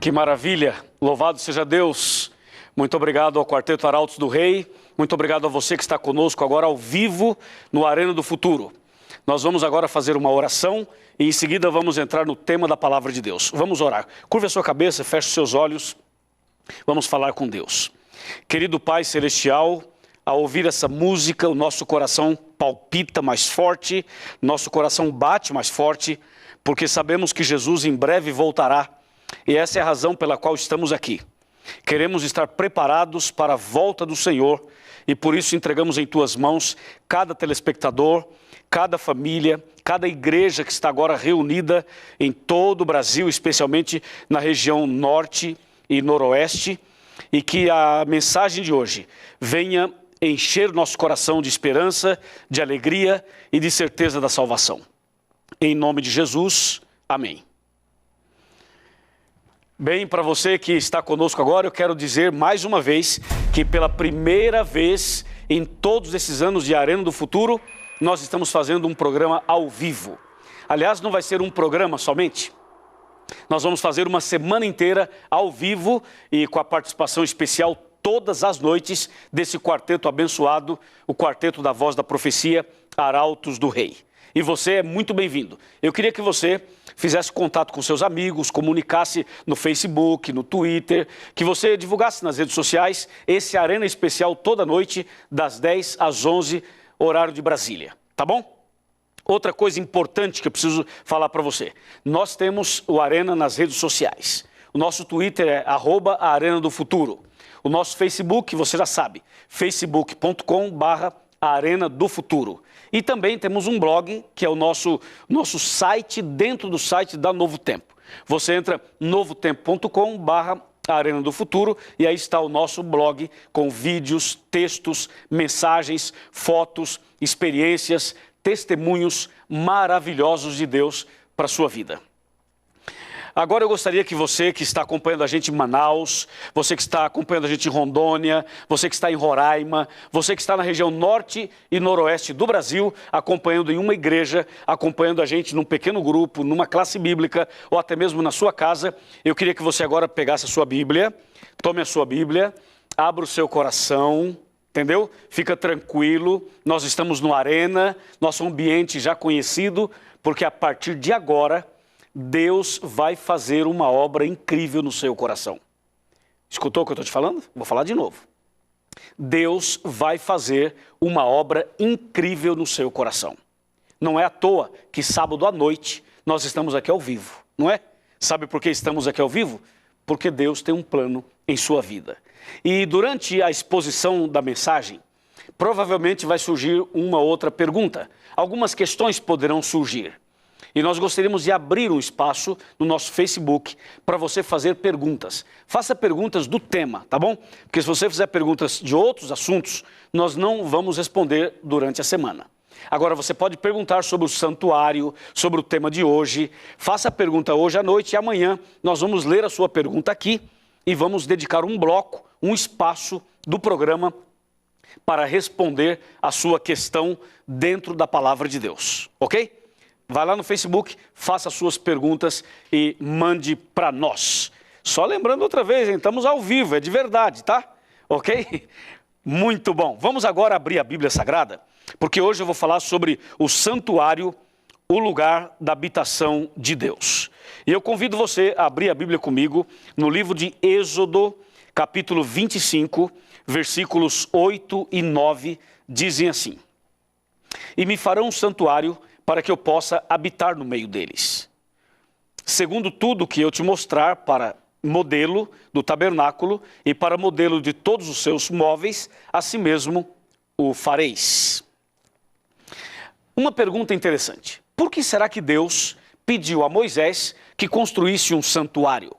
Que maravilha, louvado seja Deus. Muito obrigado ao Quarteto Arautos do Rei, muito obrigado a você que está conosco agora ao vivo no Arena do Futuro. Nós vamos agora fazer uma oração e em seguida vamos entrar no tema da Palavra de Deus. Vamos orar. Curva a sua cabeça, feche os seus olhos, vamos falar com Deus. Querido Pai Celestial, ao ouvir essa música, o nosso coração palpita mais forte, nosso coração bate mais forte, porque sabemos que Jesus em breve voltará. E essa é a razão pela qual estamos aqui. Queremos estar preparados para a volta do Senhor e por isso entregamos em Tuas mãos cada telespectador, cada família, cada igreja que está agora reunida em todo o Brasil, especialmente na região norte e noroeste, e que a mensagem de hoje venha encher nosso coração de esperança, de alegria e de certeza da salvação. Em nome de Jesus, amém. Bem, para você que está conosco agora, eu quero dizer mais uma vez que pela primeira vez em todos esses anos de Arena do Futuro, nós estamos fazendo um programa ao vivo. Aliás, não vai ser um programa somente. Nós vamos fazer uma semana inteira ao vivo e com a participação especial todas as noites desse quarteto abençoado, o Quarteto da Voz da Profecia, Arautos do Rei. E você é muito bem-vindo. Eu queria que você fizesse contato com seus amigos, comunicasse no Facebook, no Twitter, que você divulgasse nas redes sociais esse Arena Especial toda noite, das 10 às 11, horário de Brasília. Tá bom? Outra coisa importante que eu preciso falar para você. Nós temos o Arena nas redes sociais. O nosso Twitter é @arenadofuturo. O nosso Facebook, você já sabe, facebook.com/Arena do Futuro. E também temos um blog, que é o nosso site dentro do site da Novo Tempo. Você entra novotempo.com/Arena do Futuro e aí está o nosso blog com vídeos, textos, mensagens, fotos, experiências, testemunhos maravilhosos de Deus para a sua vida. Agora eu gostaria que você que está acompanhando a gente em Manaus, você que está acompanhando a gente em Rondônia, você que está em Roraima, você que está na região norte e noroeste do Brasil, acompanhando em uma igreja, acompanhando a gente num pequeno grupo, numa classe bíblica ou até mesmo na sua casa, eu queria que você agora pegasse a sua Bíblia, tome a sua Bíblia, abra o seu coração entendeu? Fica tranquilo, nós estamos no Arena, nosso ambiente já conhecido, porque a partir de agora, Deus vai fazer uma obra incrível no seu coração. Escutou o que eu estou te falando? Vou falar de novo. Deus vai fazer uma obra incrível no seu coração. Não é à toa que sábado à noite nós estamos aqui ao vivo, não é? Sabe por que estamos aqui ao vivo? Porque Deus tem um plano em sua vida. E durante a exposição da mensagem, provavelmente vai surgir uma outra pergunta. Algumas questões poderão surgir. E nós gostaríamos de abrir um espaço no nosso Facebook para você fazer perguntas. Faça perguntas do tema, tá bom? Porque se você fizer perguntas de outros assuntos, nós não vamos responder durante a semana. Agora, você pode perguntar sobre o santuário, sobre o tema de hoje. Faça a pergunta hoje à noite e amanhã nós vamos ler a sua pergunta aqui e vamos dedicar um bloco, um espaço do programa para responder a sua questão dentro da palavra de Deus, ok? Vai lá no Facebook, faça as suas perguntas e mande para nós. Só lembrando outra vez, hein? Estamos ao vivo, é de verdade, tá? Ok? Muito bom. Vamos agora abrir a Bíblia Sagrada, porque hoje eu vou falar sobre o santuário, o lugar da habitação de Deus. E eu convido você a abrir a Bíblia comigo no livro de Êxodo, capítulo 25, versículos 8 e 9, dizem assim: E me farão um santuário para que eu possa habitar no meio deles. Segundo tudo que eu te mostrar para modelo do tabernáculo e para modelo de todos os seus móveis, assim mesmo o fareis. Uma pergunta interessante. Por que será que Deus pediu a Moisés que construísse um santuário?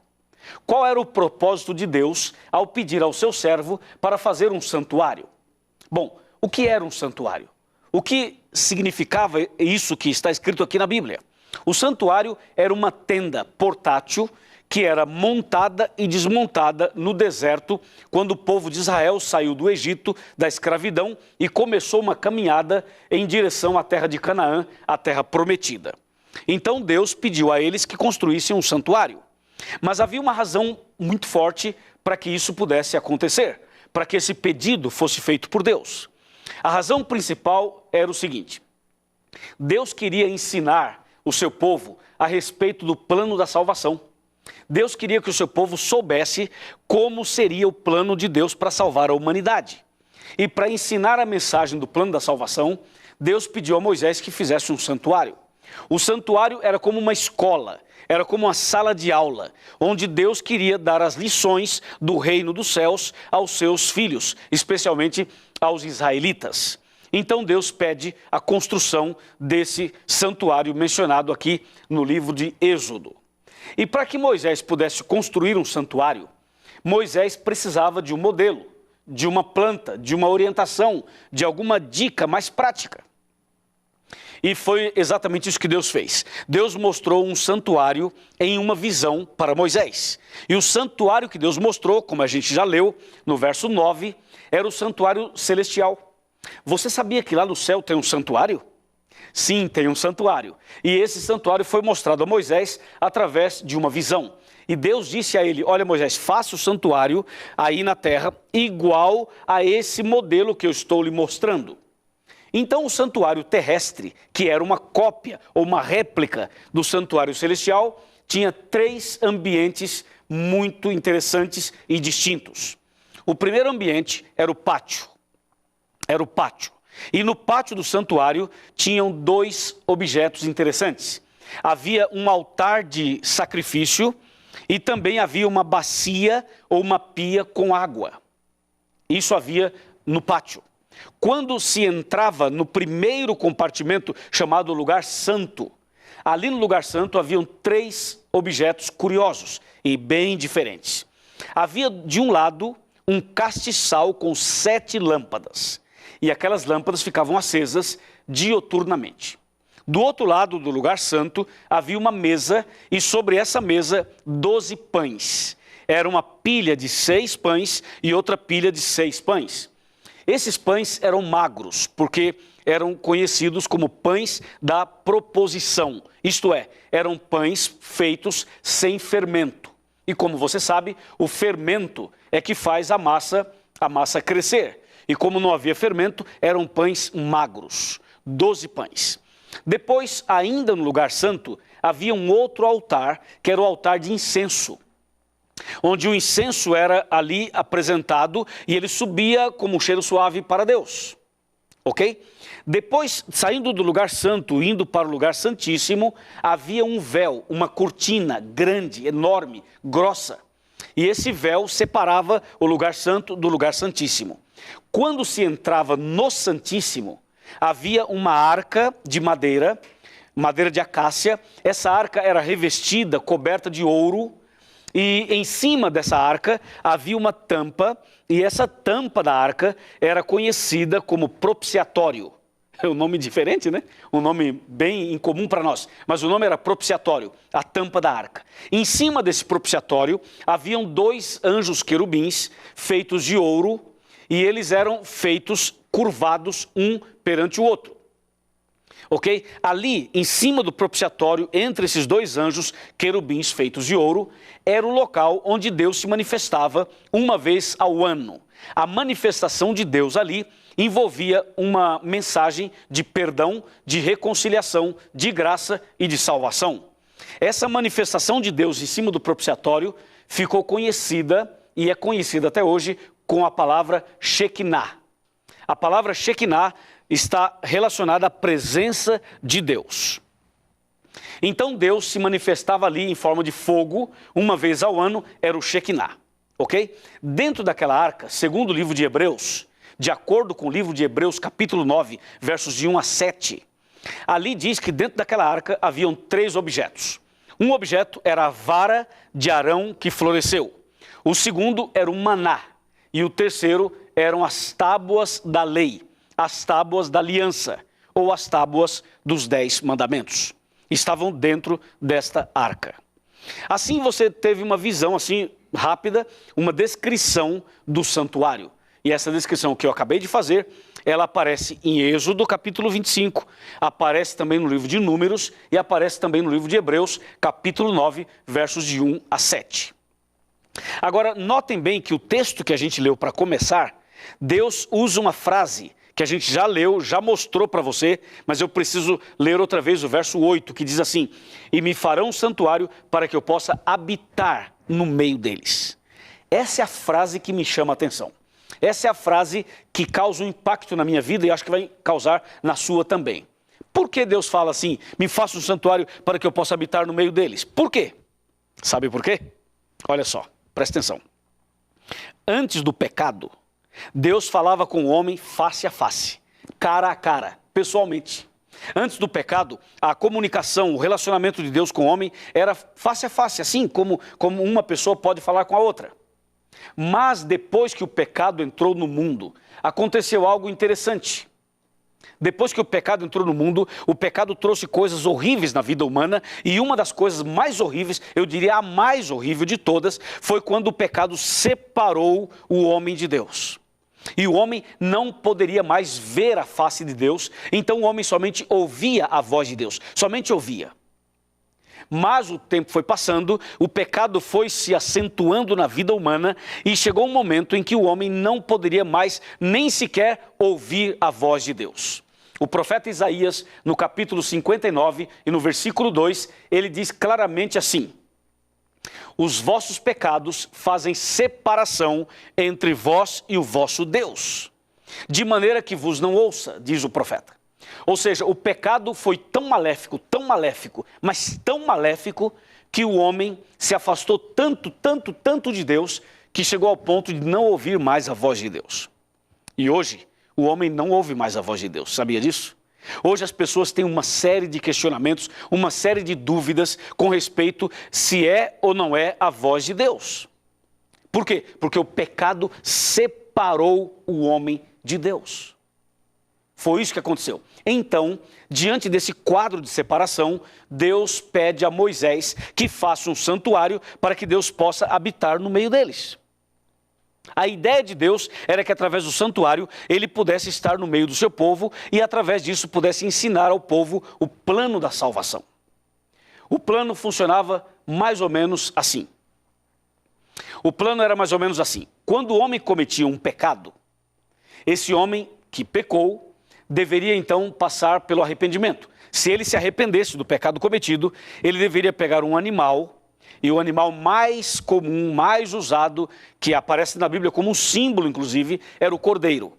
Qual era o propósito de Deus ao pedir ao seu servo para fazer um santuário? Bom, o que era um santuário? O que significava isso que está escrito aqui na Bíblia? O santuário era uma tenda portátil que era montada e desmontada no deserto quando o povo de Israel saiu do Egito, da escravidão, e começou uma caminhada em direção à terra de Canaã, a terra prometida. Então Deus pediu a eles que construíssem um santuário. Mas havia uma razão muito forte para que isso pudesse acontecer, para que esse pedido fosse feito por Deus. A razão principal era o seguinte: Deus queria ensinar o seu povo a respeito do plano da salvação. Deus queria que o seu povo soubesse como seria o plano de Deus para salvar a humanidade. E para ensinar a mensagem do plano da salvação, Deus pediu a Moisés que fizesse um santuário. O santuário era como uma escola, era como uma sala de aula, onde Deus queria dar as lições do reino dos céus aos seus filhos, especialmente aos israelitas. Então Deus pede a construção desse santuário mencionado aqui no livro de Êxodo. E para que Moisés pudesse construir um santuário, Moisés precisava de um modelo, de uma planta, de uma orientação, de alguma dica mais prática. E foi exatamente isso que Deus fez. Deus mostrou um santuário em uma visão para Moisés. E o santuário que Deus mostrou, como a gente já leu no verso 9, era o santuário celestial. Você sabia que lá no céu tem um santuário? Sim, tem um santuário. E esse santuário foi mostrado a Moisés através de uma visão. E Deus disse a ele: olha, Moisés, faça o santuário aí na terra igual a esse modelo que eu estou lhe mostrando. Então o santuário terrestre, que era uma cópia ou uma réplica do santuário celestial, tinha 3 ambientes muito interessantes e distintos. O primeiro ambiente era o pátio. E no pátio do santuário tinham 2 objetos interessantes. Havia um altar de sacrifício e também havia uma bacia ou uma pia com água. Isso havia no pátio. Quando se entrava no primeiro compartimento, chamado lugar santo, ali no lugar santo haviam 3 objetos curiosos e bem diferentes. Havia de um lado um castiçal com 7 lâmpadas, e aquelas lâmpadas ficavam acesas dioturnamente. Do outro lado do lugar santo havia uma mesa, e sobre essa mesa 12 pães. Era uma pilha de 6 pães e outra pilha de 6 pães. Esses pães eram magros, porque eram conhecidos como pães da proposição. Isto é, eram pães feitos sem fermento. E como você sabe, o fermento é que faz a massa crescer. E como não havia fermento, eram pães magros, 12 pães. Depois, ainda no lugar santo, havia um outro altar, que era o altar de incenso, onde o incenso era ali apresentado e ele subia como um cheiro suave para Deus. Ok? Depois, saindo do lugar santo, indo para o lugar santíssimo, havia um véu, uma cortina grande, enorme, grossa. E esse véu separava o lugar santo do lugar santíssimo. Quando se entrava no santíssimo, havia uma arca de madeira, madeira de acácia. Essa arca era revestida, coberta de ouro. E em cima dessa arca havia uma tampa, e essa tampa da arca era conhecida como propiciatório. É um nome diferente, né? Um nome bem incomum para nós, mas o nome era propiciatório, a tampa da arca. Em cima desse propiciatório haviam 2 anjos querubins feitos de ouro, e eles eram feitos curvados um perante o outro. Ok? Ali, em cima do propiciatório, entre esses 2 anjos, querubins feitos de ouro, era o local onde Deus se manifestava uma vez ao ano. A manifestação de Deus ali envolvia uma mensagem de perdão, de reconciliação, de graça e de salvação. Essa manifestação de Deus em cima do propiciatório ficou conhecida, e é conhecida até hoje, com a palavra Shekinah. A palavra Shekinah está relacionada à presença de Deus. Então Deus se manifestava ali em forma de fogo, uma vez ao ano, era o Shekinah, ok? Dentro daquela arca, segundo o livro de Hebreus, de acordo com o livro de Hebreus, capítulo 9, versos de 1 a 7, ali diz que dentro daquela arca haviam 3 objetos. Um objeto era a vara de Arão que floresceu. O segundo era o maná. E o terceiro eram as tábuas da lei, as tábuas da aliança, ou as tábuas dos 10 mandamentos. Estavam dentro desta arca. Assim você teve uma visão assim rápida, uma descrição do santuário. E essa descrição que eu acabei de fazer, ela aparece em Êxodo capítulo 25, aparece também no livro de Números e aparece também no livro de Hebreus, capítulo 9, versos de 1 a 7. Agora, notem bem que o texto que a gente leu para começar, Deus usa uma frase que a gente já leu, já mostrou para você, mas eu preciso ler outra vez o verso 8, que diz assim: e me farão um santuário para que eu possa habitar no meio deles. Essa é a frase que me chama a atenção. Essa é a frase que causa um impacto na minha vida e acho que vai causar na sua também. Por que Deus fala assim, me faça um santuário para que eu possa habitar no meio deles? Por quê? Sabe por quê? Olha só, presta atenção. Antes do pecado, Deus falava com o homem face a face, cara a cara, pessoalmente. Antes do pecado, a comunicação, o relacionamento de Deus com o homem era face a face, assim como uma pessoa pode falar com a outra. Mas depois que o pecado entrou no mundo, aconteceu algo interessante. Depois que o pecado entrou no mundo, o pecado trouxe coisas horríveis na vida humana, e uma das coisas mais horríveis, eu diria a mais horrível de todas, foi quando o pecado separou o homem de Deus. E o homem não poderia mais ver a face de Deus, então o homem somente ouvia a voz de Deus, somente ouvia. Mas o tempo foi passando, o pecado foi se acentuando na vida humana e chegou um momento em que o homem não poderia mais nem sequer ouvir a voz de Deus. O profeta Isaías, no capítulo 59 e no versículo 2, ele diz claramente assim: os vossos pecados fazem separação entre vós e o vosso Deus, de maneira que vos não ouça, diz o profeta. Ou seja, o pecado foi tão maléfico, mas tão maléfico, que o homem se afastou tanto de Deus, que chegou ao ponto de não ouvir mais a voz de Deus. E hoje, o homem não ouve mais a voz de Deus, sabia disso? Hoje as pessoas têm uma série de questionamentos, uma série de dúvidas com respeito se é ou não é a voz de Deus. Por quê? Porque o pecado separou o homem de Deus. Foi isso que aconteceu. Então, diante desse quadro de separação, Deus pede a Moisés que faça um santuário para que Deus possa habitar no meio deles. A ideia de Deus era que através do santuário ele pudesse estar no meio do seu povo e através disso pudesse ensinar ao povo o plano da salvação. O plano funcionava mais ou menos assim. O plano era mais ou menos assim. Quando o homem cometia um pecado, Esse homem que pecou deveria então passar pelo arrependimento. Se ele se arrependesse do pecado cometido, ele deveria pegar um animal, e o animal mais comum, mais usado, que aparece na Bíblia como um símbolo, inclusive, era o cordeiro.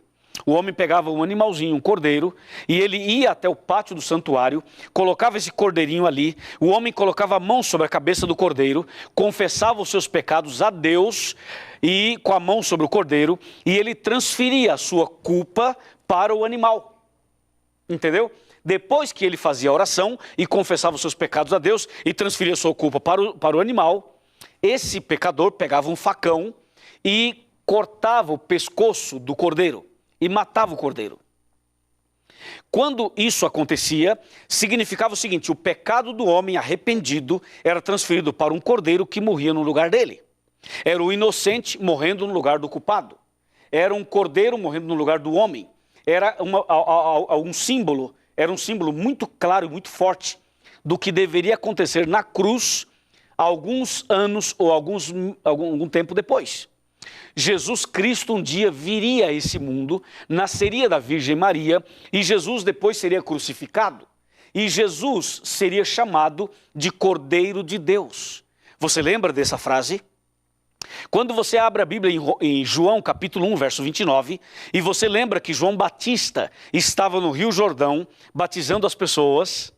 O homem pegava um animalzinho, um cordeiro, e ele ia até o pátio do santuário, colocava esse cordeirinho ali, o homem colocava a mão sobre a cabeça do cordeiro, confessava os seus pecados a Deus, e com a mão sobre o cordeiro, e ele transferia a sua culpa para o animal. Entendeu? Depois que ele fazia a oração e confessava os seus pecados a Deus e transferia a sua culpa para o animal, esse pecador pegava um facão e cortava o pescoço do cordeiro e matava o cordeiro. Quando isso acontecia, significava o seguinte: o pecado do homem arrependido era transferido para um cordeiro que morria no lugar dele. Era o inocente morrendo no lugar do culpado. Era um cordeiro morrendo no lugar do homem. Era um símbolo muito claro e muito forte do que deveria acontecer na cruz alguns anos ou algum tempo depois. Jesus Cristo um dia viria a esse mundo, nasceria da Virgem Maria e Jesus depois seria crucificado. E Jesus seria chamado de Cordeiro de Deus. Você lembra dessa frase? Quando você abre a Bíblia em João capítulo 1, verso 29, e você lembra que João Batista estava no Rio Jordão batizando as pessoas,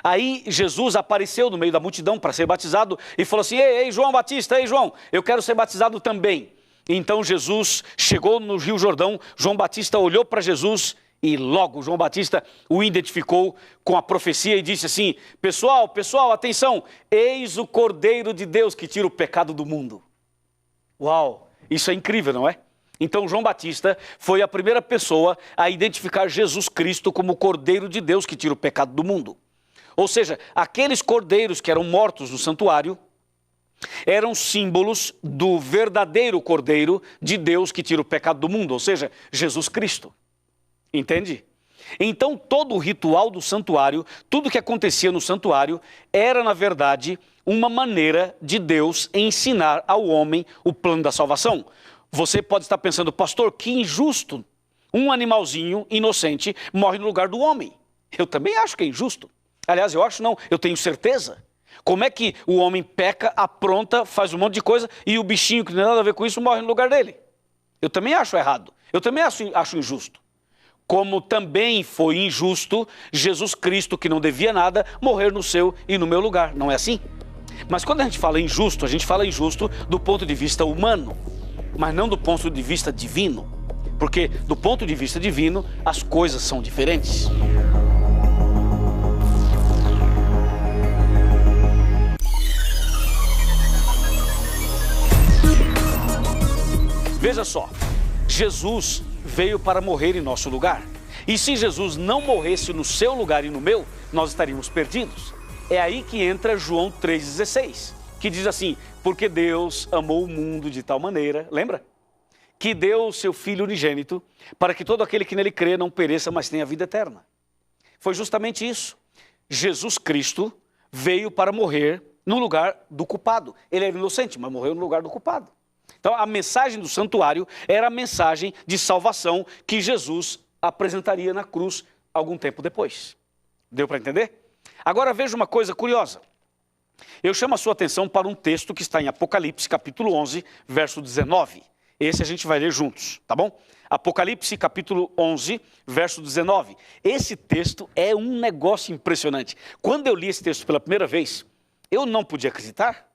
aí Jesus apareceu no meio da multidão para ser batizado e falou assim: ei João Batista, ei João, eu quero ser batizado também. Então Jesus chegou no Rio Jordão, João Batista olhou para Jesus e logo João Batista o identificou com a profecia e disse assim: pessoal, atenção, eis o Cordeiro de Deus que tira o pecado do mundo. Uau, isso é incrível, não é? Então João Batista foi a primeira pessoa a identificar Jesus Cristo como o Cordeiro de Deus que tira o pecado do mundo. Ou seja, aqueles cordeiros que eram mortos no santuário eram símbolos do verdadeiro Cordeiro de Deus que tira o pecado do mundo, ou seja, Jesus Cristo. Entende? Então todo o ritual do santuário, tudo que acontecia no santuário, era na verdade uma maneira de Deus ensinar ao homem o plano da salvação. Você pode estar pensando: pastor, que injusto, um animalzinho inocente morre no lugar do homem. Eu também acho que é injusto. Aliás, eu acho não, eu tenho certeza. Como é que o homem peca, apronta, faz um monte de coisa e o bichinho que não tem nada a ver com isso morre no lugar dele? Eu também acho errado, eu também acho injusto. Como também foi injusto Jesus Cristo, que não devia nada, morrer no seu e no meu lugar, não é assim? Mas quando a gente fala injusto, a gente fala injusto do ponto de vista humano, mas não do ponto de vista divino. Porque do ponto de vista divino, as coisas são diferentes. Veja só, Jesus veio para morrer em nosso lugar. E se Jesus não morresse no seu lugar e no meu, nós estaríamos perdidos. É aí que entra João 3,16, que diz assim: porque Deus amou o mundo de tal maneira, lembra? Que deu o seu Filho unigênito, para que todo aquele que nele crê não pereça, mas tenha vida eterna. Foi justamente isso. Jesus Cristo veio para morrer no lugar do culpado. Ele era inocente, mas morreu no lugar do culpado. Então a mensagem do santuário era a mensagem de salvação que Jesus apresentaria na cruz algum tempo depois. Deu para entender? Agora veja uma coisa curiosa. Eu chamo a sua atenção para um texto que está em Apocalipse capítulo 11, verso 19. Esse a gente vai ler juntos, tá bom? Apocalipse capítulo 11, verso 19. Esse texto é um negócio impressionante. Quando eu li esse texto pela primeira vez, eu não podia acreditar.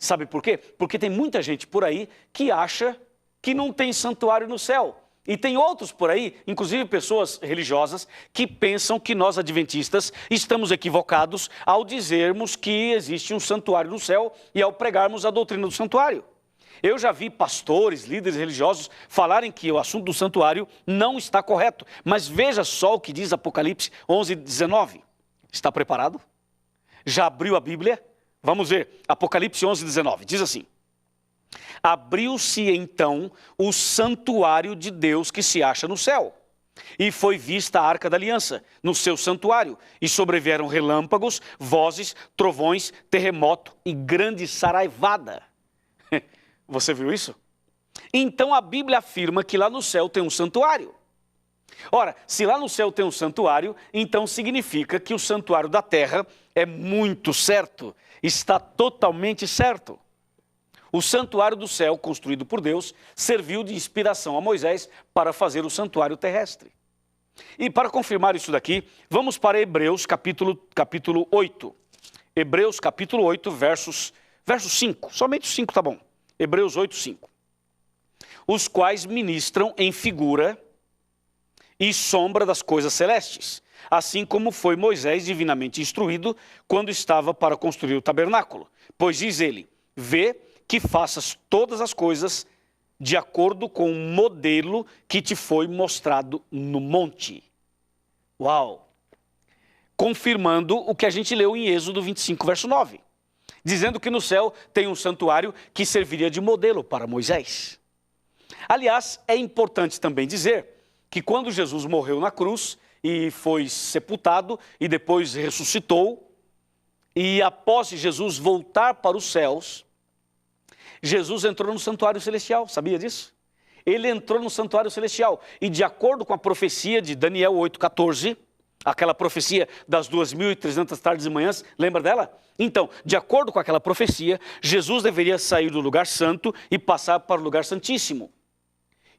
Sabe por quê? Porque tem muita gente por aí que acha que não tem santuário no céu. E tem outros por aí, inclusive pessoas religiosas, que pensam que nós adventistas estamos equivocados ao dizermos que existe um santuário no céu e ao pregarmos a doutrina do santuário. Eu já vi pastores, líderes religiosos falarem que o assunto do santuário não está correto. Mas veja só o que diz Apocalipse 11, 19. Está preparado? Já abriu a Bíblia? Vamos ver, Apocalipse 11, 19, diz assim: abriu-se então o santuário de Deus que se acha no céu, e foi vista a arca da aliança no seu santuário, e sobrevieram relâmpagos, vozes, trovões, terremoto e grande saraivada. Você viu isso? Então a Bíblia afirma que lá no céu tem um santuário. Ora, se lá no céu tem um santuário, então significa que o santuário da terra é muito certo, está totalmente certo. O santuário do céu, construído por Deus, serviu de inspiração a Moisés para fazer o santuário terrestre. E para confirmar isso daqui, vamos para Hebreus capítulo 8. Hebreus capítulo 8, versos 5. Somente 5 tá bom. Hebreus 8, 5. Os quais ministram em figura e sombra das coisas celestes, assim como foi Moisés divinamente instruído quando estava para construir o tabernáculo. Pois diz ele, vê que faças todas as coisas de acordo com o modelo que te foi mostrado no monte. Uau! Confirmando o que a gente leu em Êxodo 25, verso 9. Dizendo que no céu tem um santuário que serviria de modelo para Moisés. Aliás, é importante também dizer que quando Jesus morreu na cruz e foi sepultado e depois ressuscitou, e após Jesus voltar para os céus, Jesus entrou no santuário celestial, sabia disso? Ele entrou no santuário celestial e de acordo com a profecia de Daniel 8,14, aquela profecia das 2.300 tardes e manhãs, lembra dela? Então, de acordo com aquela profecia, Jesus deveria sair do lugar santo e passar para o lugar santíssimo.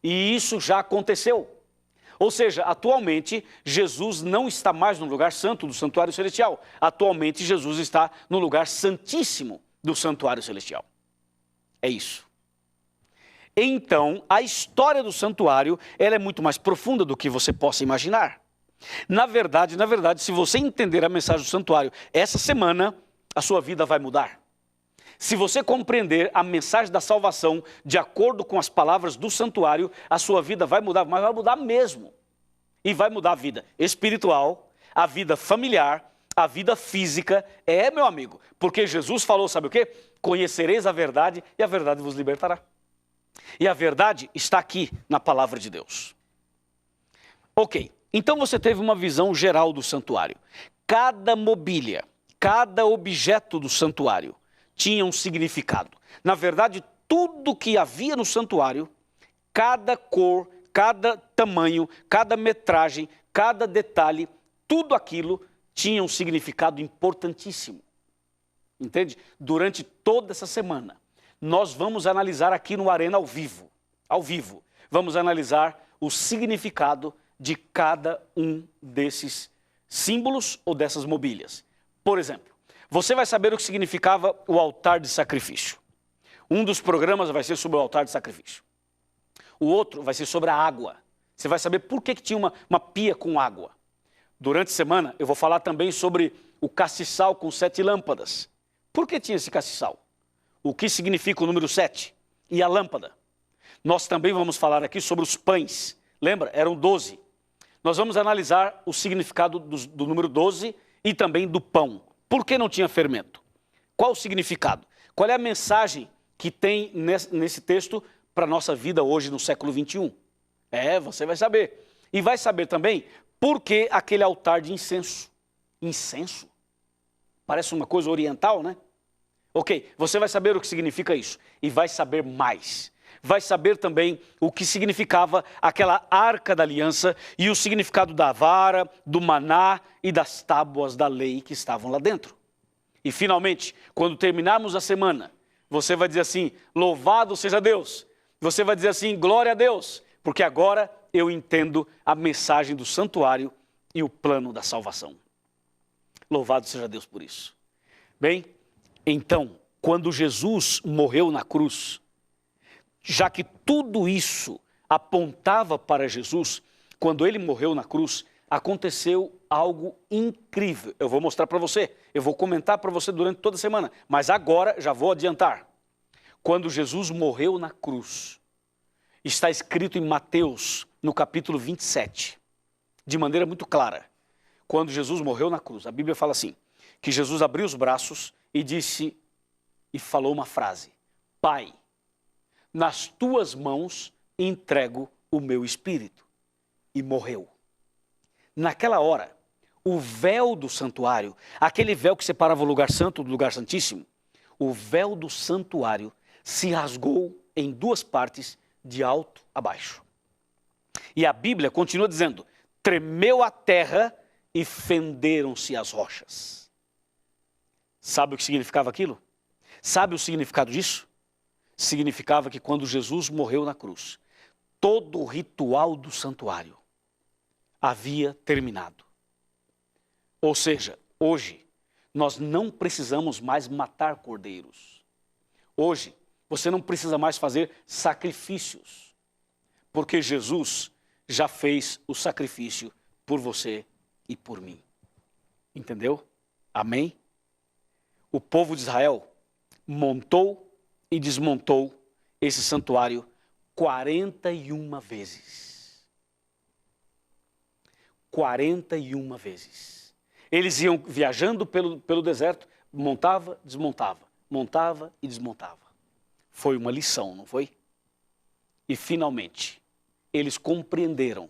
E isso já aconteceu. Ou seja, atualmente, Jesus não está mais no lugar santo do santuário celestial. Atualmente, Jesus está no lugar santíssimo do santuário celestial. É isso. Então, a história do santuário, ela é muito mais profunda do que você possa imaginar. Na verdade, se você entender a mensagem do santuário essa semana, a sua vida vai mudar. Se você compreender a mensagem da salvação de acordo com as palavras do santuário, a sua vida vai mudar, mas vai mudar mesmo. E vai mudar a vida espiritual, a vida familiar, a vida física. Meu amigo, porque Jesus falou, sabe o quê? Conhecereis a verdade e a verdade vos libertará. E a verdade está aqui na palavra de Deus. Ok, então você teve uma visão geral do santuário. Cada mobília, cada objeto do santuário tinha um significado. Na verdade, tudo que havia no santuário, cada cor, cada tamanho, cada metragem, cada detalhe, tudo aquilo tinha um significado importantíssimo. Entende? Durante toda essa semana, nós vamos analisar aqui no Arena ao vivo, vamos analisar o significado de cada um desses símbolos ou dessas mobílias. Por exemplo, você vai saber o que significava o altar de sacrifício. Um dos programas vai ser sobre o altar de sacrifício. O outro vai ser sobre a água. Você vai saber por que tinha uma pia com água. Durante a semana, eu vou falar também sobre o castiçal com 7 lâmpadas. Por que tinha esse castiçal? O que significa o número 7? E a lâmpada? Nós também vamos falar aqui sobre os pães. Lembra? Eram 12. Nós vamos analisar o significado do número 12 e também do pão. Por que não tinha fermento? Qual o significado? Qual é a mensagem que tem nesse texto para a nossa vida hoje no século 21? Você vai saber. E vai saber também por que aquele altar de incenso. Incenso? Parece uma coisa oriental, né? Ok, você vai saber o que significa isso. E vai saber mais. Vai saber também o que significava aquela arca da aliança e o significado da vara, do maná e das tábuas da lei que estavam lá dentro. E finalmente, quando terminarmos a semana, você vai dizer assim, louvado seja Deus. Você vai dizer assim, glória a Deus, porque agora eu entendo a mensagem do santuário e o plano da salvação. Louvado seja Deus por isso. Bem, então, quando Jesus morreu na cruz, já que tudo isso apontava para Jesus, quando ele morreu na cruz, aconteceu algo incrível. Eu vou mostrar para você, eu vou comentar para você durante toda a semana, mas agora já vou adiantar. Quando Jesus morreu na cruz, está escrito em Mateus, no capítulo 27, de maneira muito clara. Quando Jesus morreu na cruz, a Bíblia fala assim, que Jesus abriu os braços e disse, e falou uma frase, Pai, nas tuas mãos entrego o meu espírito. E morreu. Naquela hora, o véu do santuário, aquele véu que separava o lugar santo do lugar santíssimo, o véu do santuário se rasgou em 2 partes de alto a baixo. E a Bíblia continua dizendo, tremeu a terra e fenderam-se as rochas. Sabe o que significava aquilo? Sabe o significado disso? Significava que quando Jesus morreu na cruz, todo o ritual do santuário havia terminado. Ou seja, hoje, nós não precisamos mais matar cordeiros. Hoje, você não precisa mais fazer sacrifícios, porque Jesus já fez o sacrifício por você e por mim. Entendeu? Amém? O povo de Israel montou e desmontou esse santuário 41 vezes. 41 vezes. Eles iam viajando pelo deserto, montava, desmontava, montava e desmontava. Foi uma lição, não foi? E finalmente, eles compreenderam,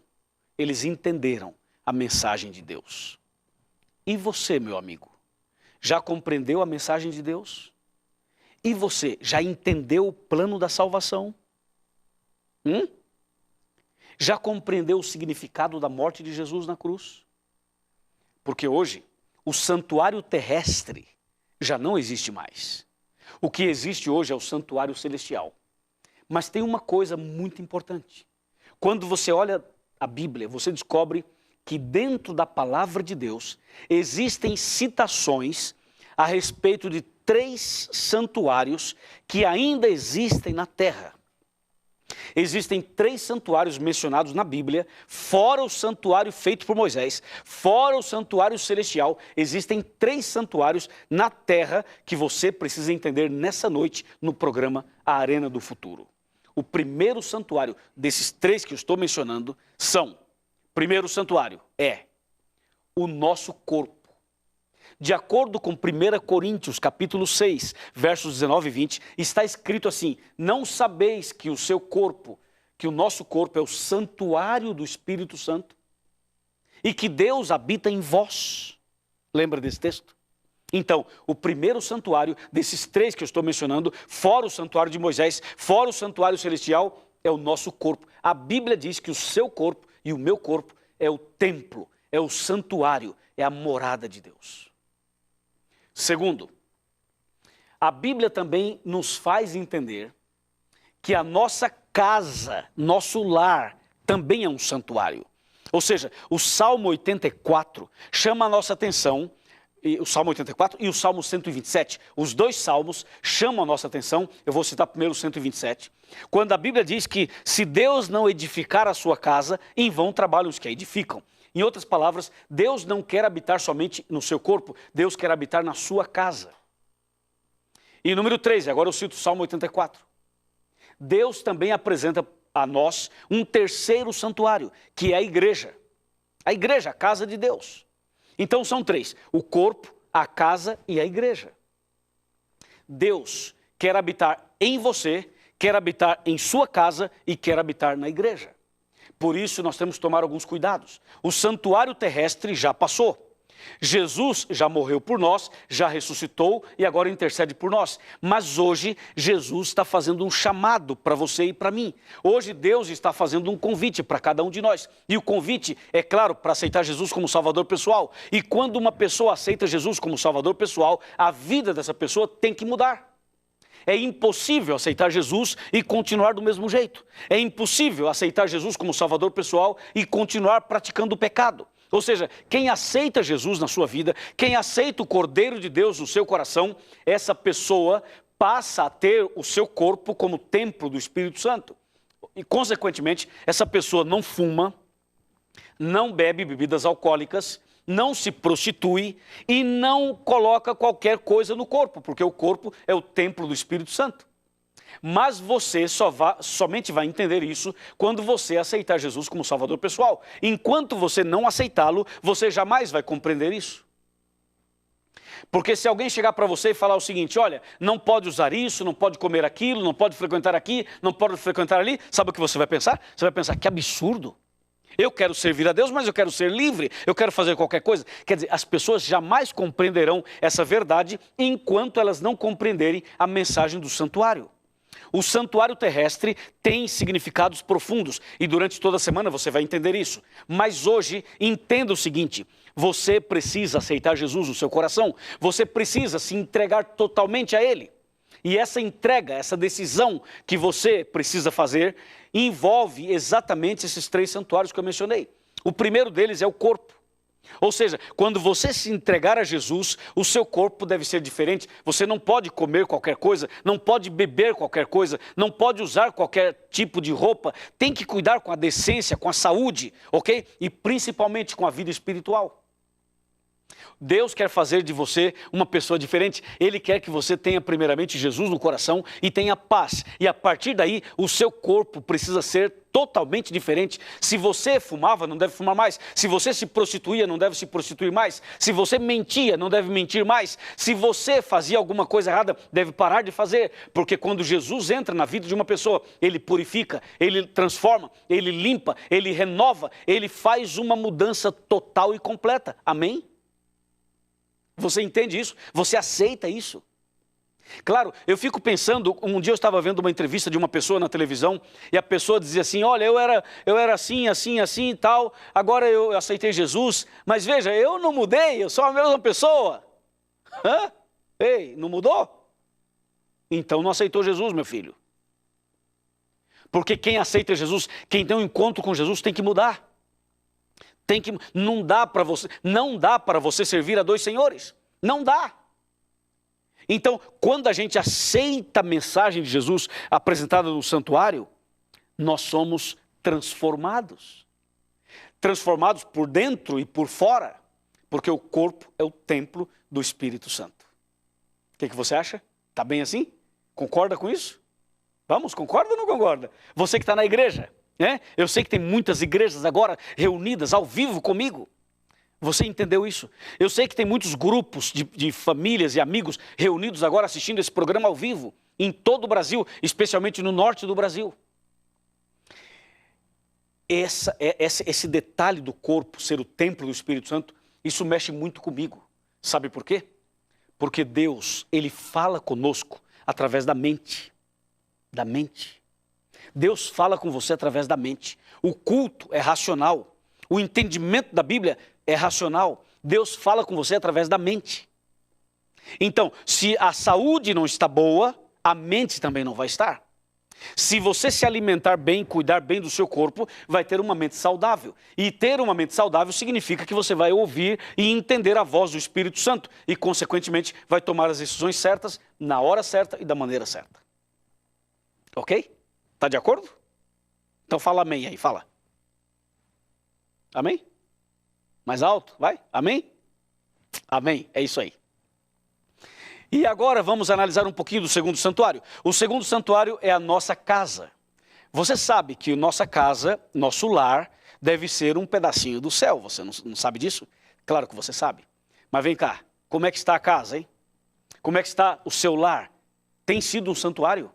eles entenderam a mensagem de Deus. E você, meu amigo, já compreendeu a mensagem de Deus? E você já entendeu o plano da salvação? Já compreendeu o significado da morte de Jesus na cruz? Porque hoje, o santuário terrestre já não existe mais. O que existe hoje é o santuário celestial. Mas tem uma coisa muito importante. Quando você olha a Bíblia, você descobre que dentro da palavra de Deus existem citações a respeito de 3 santuários que ainda existem na terra. Existem 3 santuários mencionados na Bíblia, fora o santuário feito por Moisés, fora o santuário celestial. Existem 3 santuários na terra que você precisa entender nessa noite no programa A Arena do Futuro. O primeiro santuário desses 3 que eu estou mencionando são, primeiro santuário é o nosso corpo. De acordo com 1 Coríntios, capítulo 6, versos 19 e 20, está escrito assim, não sabeis que o seu corpo, que o nosso corpo é o santuário do Espírito Santo e que Deus habita em vós. Lembra desse texto? Então, o primeiro santuário desses 3 que eu estou mencionando, fora o santuário de Moisés, fora o santuário celestial, é o nosso corpo. A Bíblia diz que o seu corpo e o meu corpo é o templo, é o santuário, é a morada de Deus. Segundo, a Bíblia também nos faz entender que a nossa casa, nosso lar, também é um santuário. Ou seja, o Salmo 84 chama a nossa atenção, o Salmo 84 e o Salmo 127, os 2 salmos chamam a nossa atenção, eu vou citar primeiro o 127, quando a Bíblia diz que se Deus não edificar a sua casa, em vão trabalham os que a edificam. Em outras palavras, Deus não quer habitar somente no seu corpo, Deus quer habitar na sua casa. E número 3, agora eu cito o Salmo 84. Deus também apresenta a nós um terceiro santuário, que é a igreja. A igreja, a casa de Deus. Então são 3, o corpo, a casa e a igreja. Deus quer habitar em você, quer habitar em sua casa e quer habitar na igreja. Por isso nós temos que tomar alguns cuidados. O santuário terrestre já passou. Jesus já morreu por nós, já ressuscitou e agora intercede por nós. Mas hoje Jesus está fazendo um chamado para você e para mim. Hoje Deus está fazendo um convite para cada um de nós. E o convite é claro para aceitar Jesus como Salvador pessoal. E quando uma pessoa aceita Jesus como Salvador pessoal, a vida dessa pessoa tem que mudar. É impossível aceitar Jesus e continuar do mesmo jeito. É impossível aceitar Jesus como Salvador pessoal e continuar praticando o pecado. Ou seja, quem aceita Jesus na sua vida, quem aceita o Cordeiro de Deus no seu coração, essa pessoa passa a ter o seu corpo como templo do Espírito Santo. E, consequentemente, essa pessoa não fuma, não bebe bebidas alcoólicas, não se prostitui e não coloca qualquer coisa no corpo, porque o corpo é o templo do Espírito Santo. Mas você somente vai entender isso quando você aceitar Jesus como Salvador pessoal. Enquanto você não aceitá-lo, você jamais vai compreender isso. Porque se alguém chegar para você e falar o seguinte, olha, não pode usar isso, não pode comer aquilo, não pode frequentar aqui, não pode frequentar ali, sabe o que você vai pensar? Você vai pensar, que absurdo. Eu quero servir a Deus, mas eu quero ser livre, eu quero fazer qualquer coisa. Quer dizer, as pessoas jamais compreenderão essa verdade enquanto elas não compreenderem a mensagem do santuário. O santuário terrestre tem significados profundos e durante toda a semana você vai entender isso. Mas hoje, entenda o seguinte, você precisa aceitar Jesus no seu coração, você precisa se entregar totalmente a Ele. E essa entrega, essa decisão que você precisa fazer, envolve exatamente esses 3 santuários que eu mencionei. O primeiro deles é o corpo. Ou seja, quando você se entregar a Jesus, o seu corpo deve ser diferente. Você não pode comer qualquer coisa, não pode beber qualquer coisa, não pode usar qualquer tipo de roupa. Tem que cuidar com a decência, com a saúde, ok? E principalmente com a vida espiritual. Deus quer fazer de você uma pessoa diferente. Ele quer que você tenha primeiramente Jesus no coração e tenha paz. E a partir daí, o seu corpo precisa ser totalmente diferente. Se você fumava, não deve fumar mais. Se você se prostituía, não deve se prostituir mais. Se você mentia, não deve mentir mais. Se você fazia alguma coisa errada, deve parar de fazer. Porque quando Jesus entra na vida de uma pessoa, Ele purifica, Ele transforma, Ele limpa, Ele renova, Ele faz uma mudança total e completa. Amém? Você entende isso? Você aceita isso? Claro, eu fico pensando, um dia eu estava vendo uma entrevista de uma pessoa na televisão e a pessoa dizia assim, olha, eu era assim e tal, agora eu aceitei Jesus, mas veja, eu não mudei, eu sou a mesma pessoa. Hã? Ei, não mudou? Então não aceitou Jesus, meu filho. Porque quem aceita Jesus, quem tem um encontro com Jesus tem que mudar. Não dá para você servir a 2 senhores. Não dá. Então, quando a gente aceita a mensagem de Jesus apresentada no santuário, nós somos transformados. Transformados por dentro e por fora. Porque o corpo é o templo do Espírito Santo. O que você acha? Está bem assim? Concorda com isso? Vamos, concorda ou não concorda? Você que está na igreja. Eu sei que tem muitas igrejas agora reunidas ao vivo comigo. Você entendeu isso? Eu sei que tem muitos grupos de famílias e amigos reunidos agora assistindo esse programa ao vivo, em todo o Brasil, especialmente no norte do Brasil. Esse detalhe do corpo ser o templo do Espírito Santo, isso mexe muito comigo. Sabe por quê? Porque Deus, Ele fala conosco através da mente. Da mente. Deus fala com você através da mente. O culto é racional. O entendimento da Bíblia é racional. Deus fala com você através da mente. Então, se a saúde não está boa, a mente também não vai estar. Se você se alimentar bem, cuidar bem do seu corpo, vai ter uma mente saudável. E ter uma mente saudável significa que você vai ouvir e entender a voz do Espírito Santo. E, consequentemente, vai tomar as decisões certas, na hora certa e da maneira certa. Ok? Está de acordo? Então fala amém aí, fala. Amém? Mais alto, vai? Amém? Amém, é isso aí. E agora vamos analisar um pouquinho do segundo santuário. O segundo santuário é a nossa casa. Você sabe que nossa casa, nosso lar, deve ser um pedacinho do céu. Você não sabe disso? Claro que você sabe. Mas vem cá, como é que está a casa, hein? Como é que está o seu lar? Tem sido um santuário?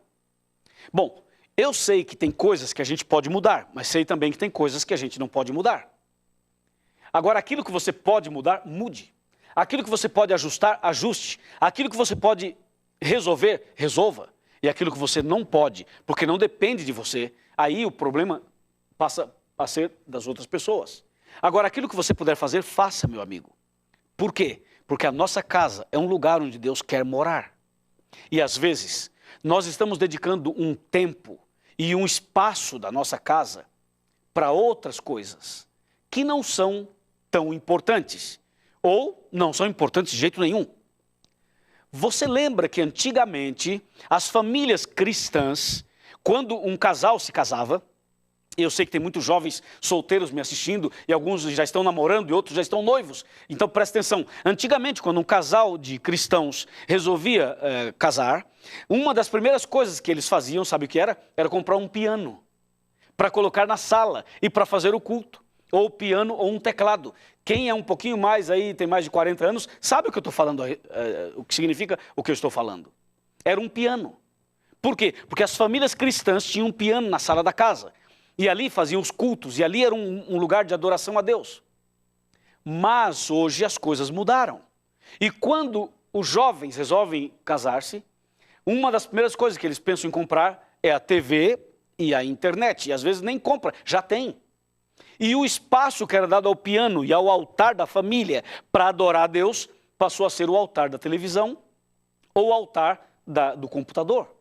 Bom, eu sei que tem coisas que a gente pode mudar, mas sei também que tem coisas que a gente não pode mudar. Agora, aquilo que você pode mudar, mude. Aquilo que você pode ajustar, ajuste. Aquilo que você pode resolver, resolva. E aquilo que você não pode, porque não depende de você, aí o problema passa a ser das outras pessoas. Agora, aquilo que você puder fazer, faça, meu amigo. Por quê? Porque a nossa casa é um lugar onde Deus quer morar. E às vezes, nós estamos dedicando um tempo e um espaço da nossa casa para outras coisas que não são tão importantes ou não são importantes de jeito nenhum. Você lembra que antigamente as famílias cristãs, quando um casal se casava, eu sei que tem muitos jovens solteiros me assistindo e alguns já estão namorando e outros já estão noivos, então presta atenção. Antigamente, quando um casal de cristãos resolvia casar, uma das primeiras coisas que eles faziam, sabe o que era? Era comprar um piano para colocar na sala e para fazer o culto, ou piano ou um teclado. Quem é um pouquinho mais aí, tem mais de 40 anos, sabe o que eu estou falando, o que significa o que eu estou falando. Era um piano. Por quê? Porque as famílias cristãs tinham um piano na sala da casa. E ali faziam os cultos, e ali era um lugar de adoração a Deus. Mas hoje as coisas mudaram. E quando os jovens resolvem casar-se, uma das primeiras coisas que eles pensam em comprar é a TV e a internet. E às vezes nem compra, já tem. E o espaço que era dado ao piano e ao altar da família para adorar a Deus passou a ser o altar da televisão ou o altar do computador.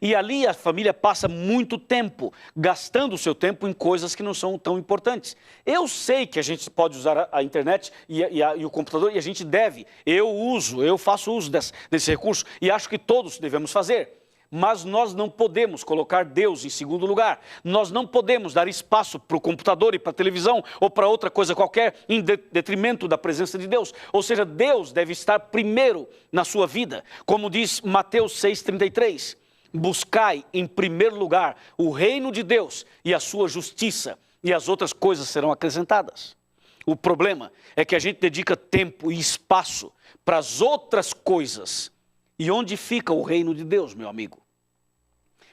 E ali a família passa muito tempo, gastando o seu tempo em coisas que não são tão importantes. Eu sei que a gente pode usar a internet e o computador, e a gente deve. Eu faço uso desse recurso, e acho que todos devemos fazer. Mas nós não podemos colocar Deus em segundo lugar. Nós não podemos dar espaço para o computador e para a televisão ou para outra coisa qualquer em detrimento da presença de Deus. Ou seja, Deus deve estar primeiro na sua vida. Como diz Mateus 6,33. Buscai em primeiro lugar o reino de Deus e a sua justiça, e as outras coisas serão acrescentadas. O problema é que a gente dedica tempo e espaço para as outras coisas. E onde fica o reino de Deus, meu amigo?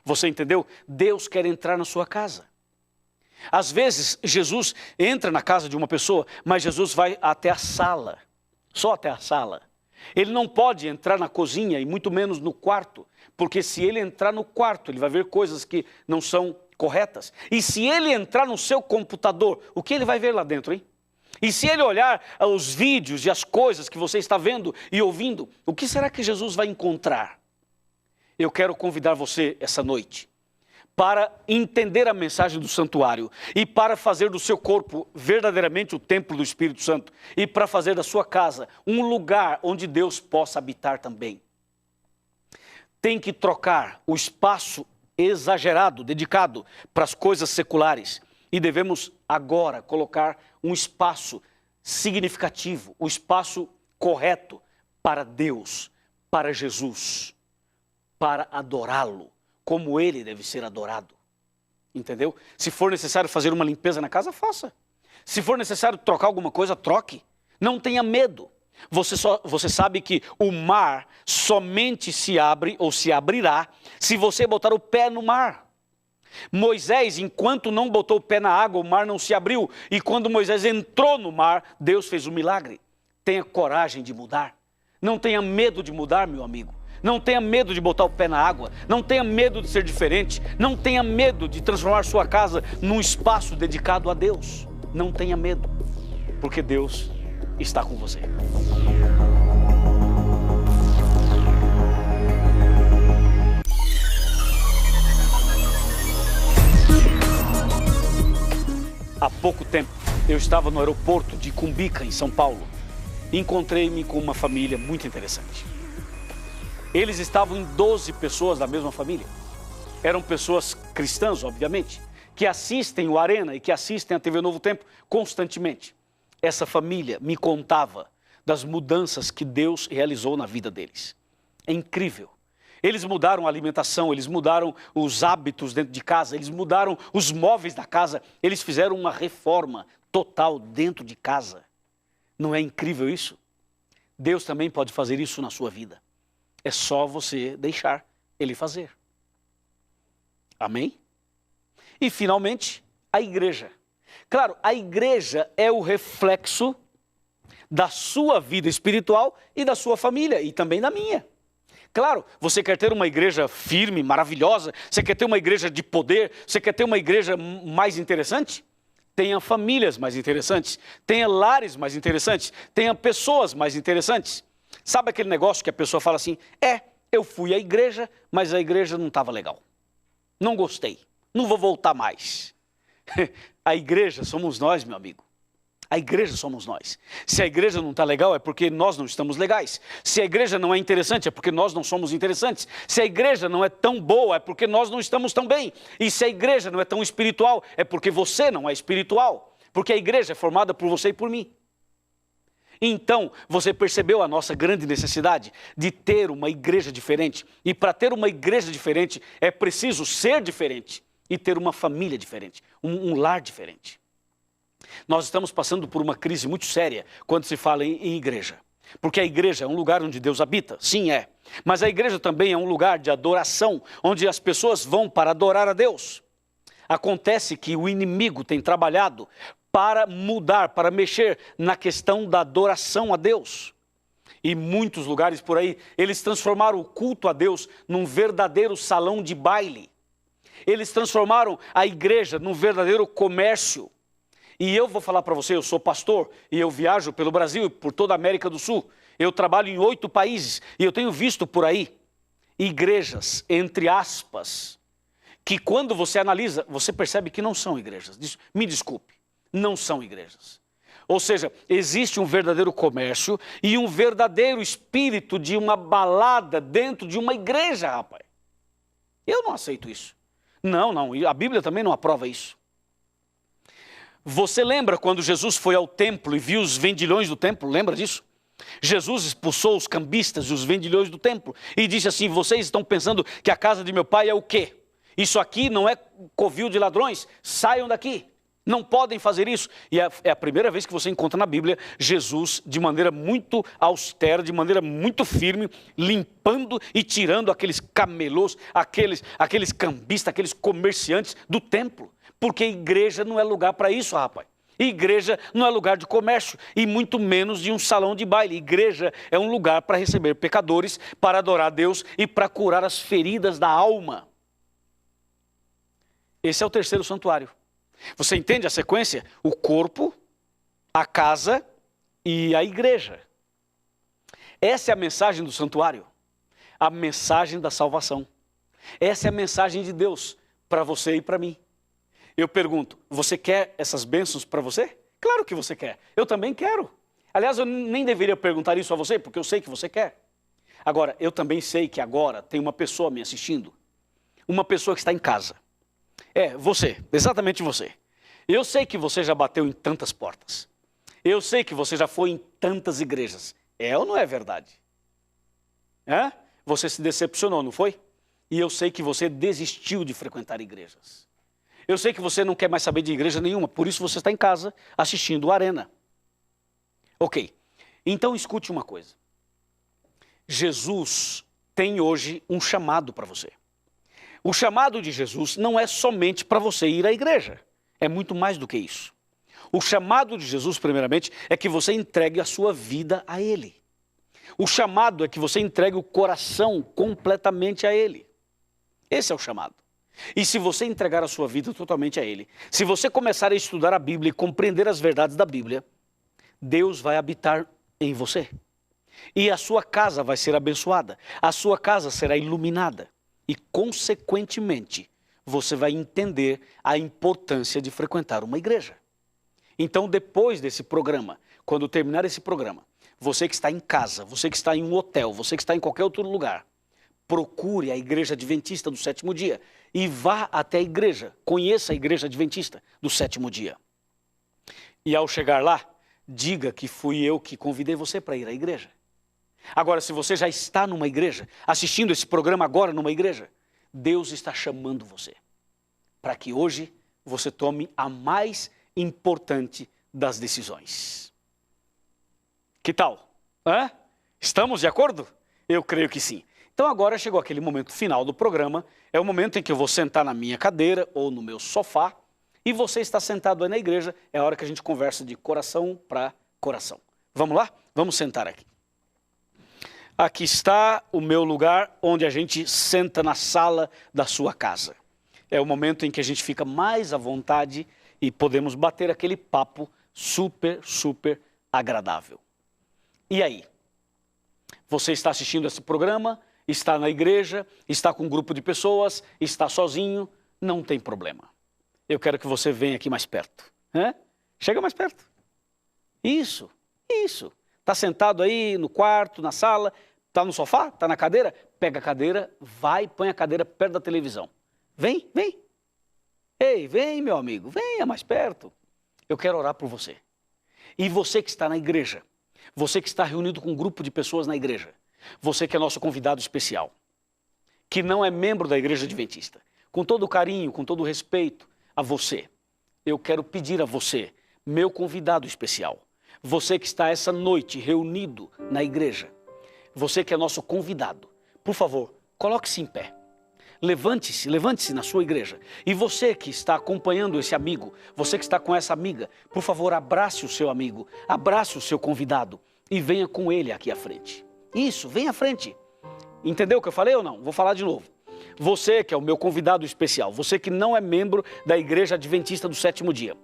Você entendeu? Deus quer entrar na sua casa. Às vezes, Jesus entra na casa de uma pessoa, mas Jesus vai até a sala, só até a sala. Ele não pode entrar na cozinha e muito menos no quarto, porque se ele entrar no quarto, ele vai ver coisas que não são corretas. E se ele entrar no seu computador, o que ele vai ver lá dentro, hein? E se ele olhar os vídeos e as coisas que você está vendo e ouvindo, o que será que Jesus vai encontrar? Eu quero convidar você essa noite para entender a mensagem do santuário e para fazer do seu corpo verdadeiramente o templo do Espírito Santo e para fazer da sua casa um lugar onde Deus possa habitar também. Tem que trocar o espaço exagerado, dedicado para as coisas seculares, e devemos agora colocar um espaço significativo, o espaço correto para Deus, para Jesus, para adorá-lo, como Ele deve ser adorado. Entendeu? Se for necessário fazer uma limpeza na casa, faça. Se for necessário trocar alguma coisa, troque. Não tenha medo. Você sabe que o mar somente se abre ou se abrirá se você botar o pé no mar. Moisés, enquanto não botou o pé na água, o mar não se abriu. E quando Moisés entrou no mar, Deus fez um milagre. Tenha coragem de mudar. Não tenha medo de mudar, meu amigo. Não tenha medo de botar o pé na água. Não tenha medo de ser diferente. Não tenha medo de transformar sua casa num espaço dedicado a Deus. Não tenha medo, porque Deus está com você. Há pouco tempo, eu estava no aeroporto de Cumbica, em São Paulo, e encontrei-me com uma família muito interessante. Eles estavam em 12 pessoas da mesma família. Eram pessoas cristãs, obviamente, que assistem o Arena e que assistem a TV Novo Tempo constantemente. Essa família me contava das mudanças que Deus realizou na vida deles. É incrível. Eles mudaram a alimentação, eles mudaram os hábitos dentro de casa, eles mudaram os móveis da casa, eles fizeram uma reforma total dentro de casa. Não é incrível isso? Deus também pode fazer isso na sua vida. É só você deixar Ele fazer. Amém? E finalmente, a igreja. Claro, a igreja é o reflexo da sua vida espiritual e da sua família e também da minha. Claro, você quer ter uma igreja firme, maravilhosa, você quer ter uma igreja de poder, você quer ter uma igreja mais interessante? Tenha famílias mais interessantes, tenha lares mais interessantes, tenha pessoas mais interessantes. Sabe aquele negócio que a pessoa fala assim, eu fui à igreja, mas a igreja não estava legal. Não gostei, não vou voltar mais. A igreja somos nós, meu amigo. A igreja somos nós. Se a igreja não está legal, é porque nós não estamos legais. Se a igreja não é interessante, é porque nós não somos interessantes. Se a igreja não é tão boa, é porque nós não estamos tão bem. E se a igreja não é tão espiritual, é porque você não é espiritual. Porque a igreja é formada por você e por mim. Então, você percebeu a nossa grande necessidade de ter uma igreja diferente. E para ter uma igreja diferente, é preciso ser diferente e ter uma família diferente, um lar diferente. Nós estamos passando por uma crise muito séria quando se fala em igreja. Porque a igreja é um lugar onde Deus habita, sim é. Mas a igreja também é um lugar de adoração, onde as pessoas vão para adorar a Deus. Acontece que o inimigo tem trabalhado para mudar, para mexer na questão da adoração a Deus. E muitos lugares por aí, eles transformaram o culto a Deus num verdadeiro salão de baile. Eles transformaram a igreja num verdadeiro comércio. E eu vou falar para você, eu sou pastor e eu viajo pelo Brasil e por toda a América do Sul. Eu trabalho em 8 países e eu tenho visto por aí igrejas, entre aspas, que quando você analisa, você percebe que não são igrejas. Me desculpe, não são igrejas. Ou seja, existe um verdadeiro comércio e um verdadeiro espírito de uma balada dentro de uma igreja, rapaz. Eu não aceito isso. Não, a Bíblia também não aprova isso. Você lembra quando Jesus foi ao templo e viu os vendilhões do templo? Lembra disso? Jesus expulsou os cambistas e os vendilhões do templo e disse assim: vocês estão pensando que a casa de meu pai é o quê? Isso aqui não é covil de ladrões, saiam daqui. Não podem fazer isso. E é a primeira vez que você encontra na Bíblia Jesus, de maneira muito austera, de maneira muito firme, limpando e tirando aqueles camelôs, aqueles cambistas, aqueles comerciantes do templo. Porque igreja não é lugar para isso, rapaz. Igreja não é lugar de comércio e muito menos de um salão de baile. Igreja é um lugar para receber pecadores, para adorar a Deus e para curar as feridas da alma. Esse é o terceiro santuário. Você entende a sequência? O corpo, a casa e a igreja. Essa é a mensagem do santuário. A mensagem da salvação. Essa é a mensagem de Deus para você e para mim. Eu pergunto, você quer essas bênçãos para você? Claro que você quer. Eu também quero. Aliás, eu nem deveria perguntar isso a você, porque eu sei que você quer. Agora, eu também sei que agora tem uma pessoa me assistindo. Uma pessoa que está em casa. Você, exatamente você. Eu sei que você já bateu em tantas portas. Eu sei que você já foi em tantas igrejas. É ou não é verdade? Você se decepcionou, não foi? E eu sei que você desistiu de frequentar igrejas. Eu sei que você não quer mais saber de igreja nenhuma, por isso você está em casa assistindo o Arena. Ok, então escute uma coisa. Jesus tem hoje um chamado para você. O chamado de Jesus não é somente para você ir à igreja. É muito mais do que isso. O chamado de Jesus, primeiramente, é que você entregue a sua vida a Ele. O chamado é que você entregue o coração completamente a Ele. Esse é o chamado. E se você entregar a sua vida totalmente a Ele, se você começar a estudar a Bíblia e compreender as verdades da Bíblia, Deus vai habitar em você. E a sua casa vai ser abençoada. A sua casa será iluminada. E, consequentemente, você vai entender a importância de frequentar uma igreja. Então, depois desse programa, quando terminar esse programa, você que está em casa, você que está em um hotel, você que está em qualquer outro lugar, procure a Igreja Adventista do Sétimo Dia e vá até a igreja, conheça a Igreja Adventista do Sétimo Dia. E ao chegar lá, diga que fui eu que convidei você para ir à igreja. Agora, se você já está numa igreja, assistindo esse programa agora numa igreja, Deus está chamando você para que hoje você tome a mais importante das decisões. Que tal? Estamos de acordo? Eu creio que sim. Então agora chegou aquele momento final do programa, é o momento em que eu vou sentar na minha cadeira ou no meu sofá e você está sentado aí na igreja, é a hora que a gente conversa de coração para coração. Vamos lá? Vamos sentar aqui. Aqui está o meu lugar onde a gente senta na sala da sua casa. É o momento em que a gente fica mais à vontade e podemos bater aquele papo super agradável. E aí? Você está assistindo esse programa, está na igreja, está com um grupo de pessoas, está sozinho, não tem problema. Eu quero que você venha aqui mais perto. Chega mais perto. Isso. Está sentado aí no quarto, na sala, está no sofá, está na cadeira? Pega a cadeira, vai, põe a cadeira perto da televisão. Vem. Ei, vem, meu amigo, venha mais perto. Eu quero orar por você. E você que está na igreja, você que está reunido com um grupo de pessoas na igreja, você que é nosso convidado especial, que não é membro da Igreja Adventista, com todo o carinho, com todo o respeito a você, eu quero pedir a você, meu convidado especial, você que está essa noite reunido na igreja, você que é nosso convidado, por favor, coloque-se em pé. Levante-se na sua igreja. E você que está acompanhando esse amigo, você que está com essa amiga, por favor, abrace o seu amigo, abrace o seu convidado e venha com ele aqui à frente. Isso, venha à frente. Entendeu o que eu falei ou não? Vou falar de novo. você que é o meu convidado especial, você que não é membro da Igreja Adventista do Sétimo Dia,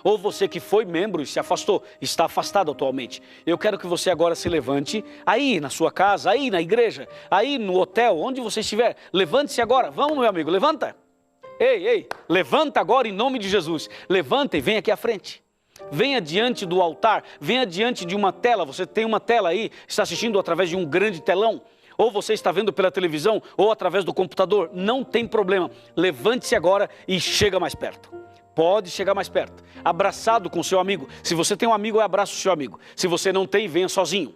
ou você que foi membro e se afastou, está afastado atualmente, eu quero que você agora se levante, aí na sua casa, aí na igreja, aí no hotel, onde você estiver, levante-se agora, vamos meu amigo, levanta. Ei, levanta agora em nome de Jesus, levanta e vem aqui à frente. Venha diante do altar, venha diante de uma tela, você tem uma tela aí, está assistindo através de um grande telão, ou você está vendo pela televisão, ou através do computador, não tem problema, levante-se agora e chega mais perto. Pode chegar mais perto, abraçado com seu amigo. Se você tem um amigo, abraça o seu amigo. Se você não tem, venha sozinho,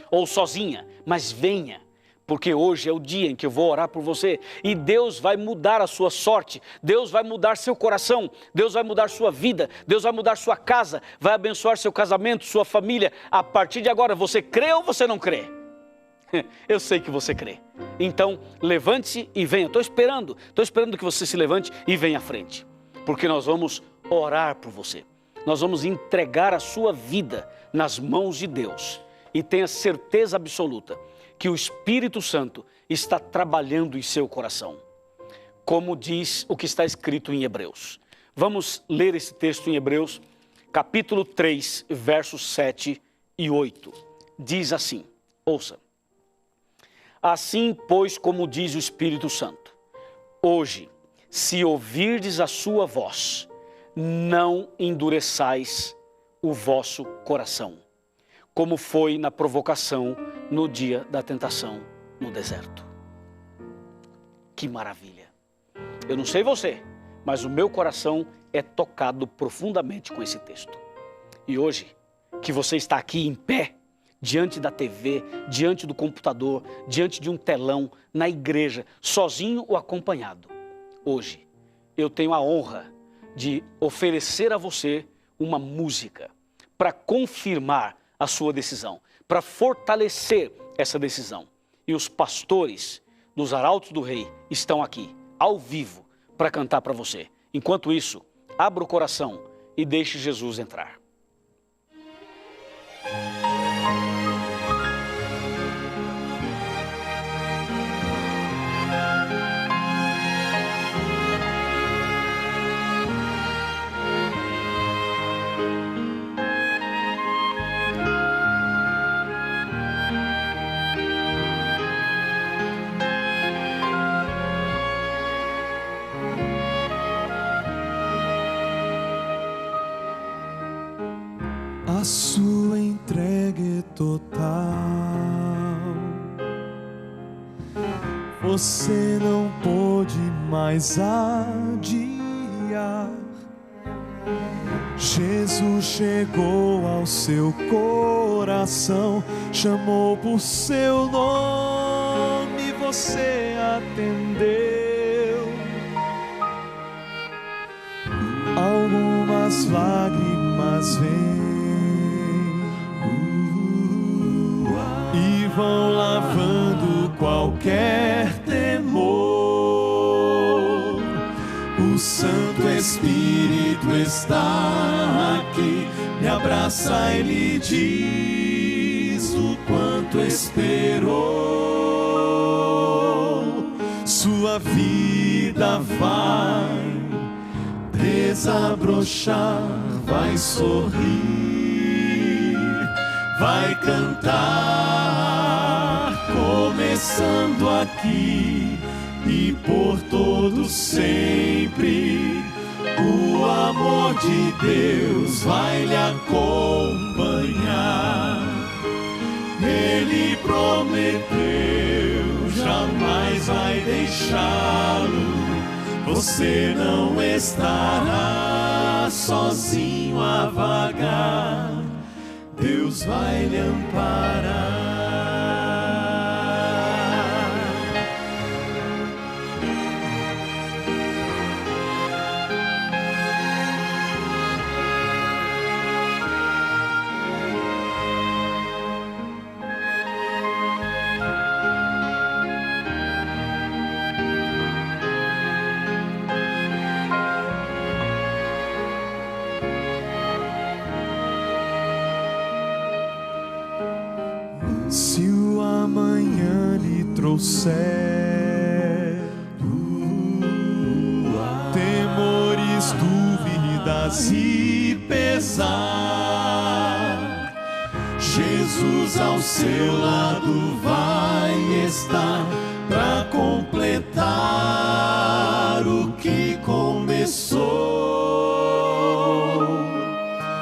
ou sozinha, mas venha. Porque hoje é o dia em que eu vou orar por você e Deus vai mudar a sua sorte, Deus vai mudar seu coração, Deus vai mudar sua vida, Deus vai mudar sua casa, vai abençoar seu casamento, sua família. A partir de agora, você crê ou você não crê? Eu sei que você crê. Então, levante-se e venha. Estou esperando que você se levante e venha à frente. Porque nós vamos orar por você. Nós vamos entregar a sua vida nas mãos de Deus. E tenha certeza absoluta que o Espírito Santo está trabalhando em seu coração, como diz o que está escrito em Hebreus. Vamos ler esse texto em Hebreus, capítulo 3, versos 7 e 8. Diz assim, ouça. Assim, pois, como diz o Espírito Santo, hoje, se ouvirdes a sua voz, não endureçais o vosso coração, como foi na provocação no dia da tentação no deserto. Que maravilha! Eu não sei você, mas o meu coração é tocado profundamente com esse texto. E hoje, que você está aqui em pé, diante da TV, diante do computador, diante de um telão, na igreja, sozinho ou acompanhado, hoje, eu tenho a honra de oferecer a você uma música para confirmar a sua decisão, para fortalecer essa decisão. E os pastores dos Arautos do Rei estão aqui, ao vivo, para cantar para você. Enquanto isso, abra o coração e deixe Jesus entrar. A sua entrega é total, você não pode mais adiar. Jesus chegou ao seu coração, chamou por seu nome, você atendeu. Algumas lágrimas vêm e vão lavando qualquer temor. O Santo Espírito está aqui, me abraça e lhe diz o quanto esperou. Sua vida vai desabrochar, vai sorrir, vai cantar, começando aqui e por todo sempre. O amor de Deus vai lhe acompanhar. Ele prometeu, jamais vai deixá-lo. Você não estará sozinho a vagar. Deus vai lhe amparar. Se o amanhã lhe trouxer e pesar, Jesus ao seu lado vai estar para completar o que começou.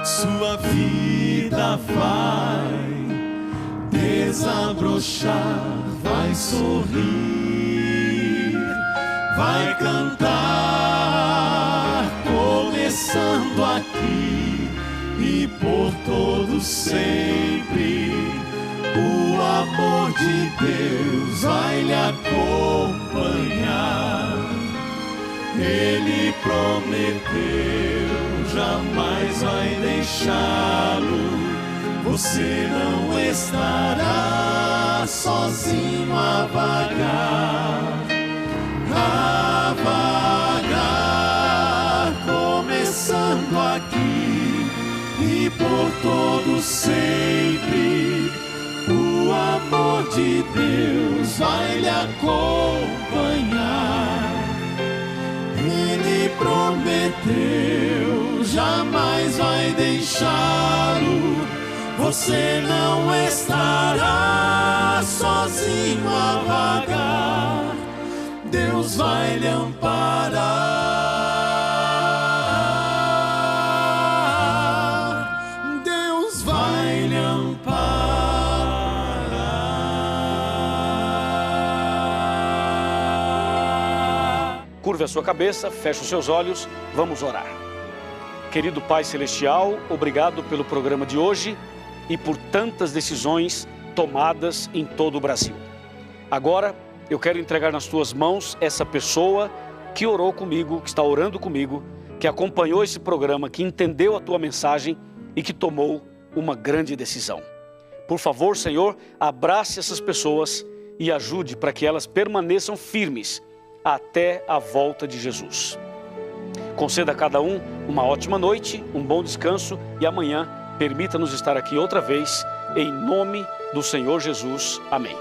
Sua vida vai desabrochar, vai sorrir, vai cantar, começando aqui e por todo sempre. O amor de Deus vai lhe acompanhar. Ele prometeu, jamais vai deixá-lo. Você não estará sozinho a vagar, começando aqui e por todo sempre. O amor de Deus vai lhe acompanhar. Ele prometeu, jamais vai deixá-lo. Você não estará sozinho a vagar. Deus vai lhe amparar. Deus vai lhe amparar. Curve a sua cabeça, feche os seus olhos, vamos orar. Querido Pai Celestial, obrigado pelo programa de hoje e por tantas decisões tomadas em todo o Brasil. Agora, eu quero entregar nas tuas mãos essa pessoa que orou comigo, que está orando comigo, que acompanhou esse programa, que entendeu a tua mensagem e que tomou uma grande decisão. Por favor, Senhor, abrace essas pessoas e ajude para que elas permaneçam firmes até a volta de Jesus. Conceda a cada um uma ótima noite, um bom descanso e amanhã permita-nos estar aqui outra vez, em nome do Senhor Jesus. Amém.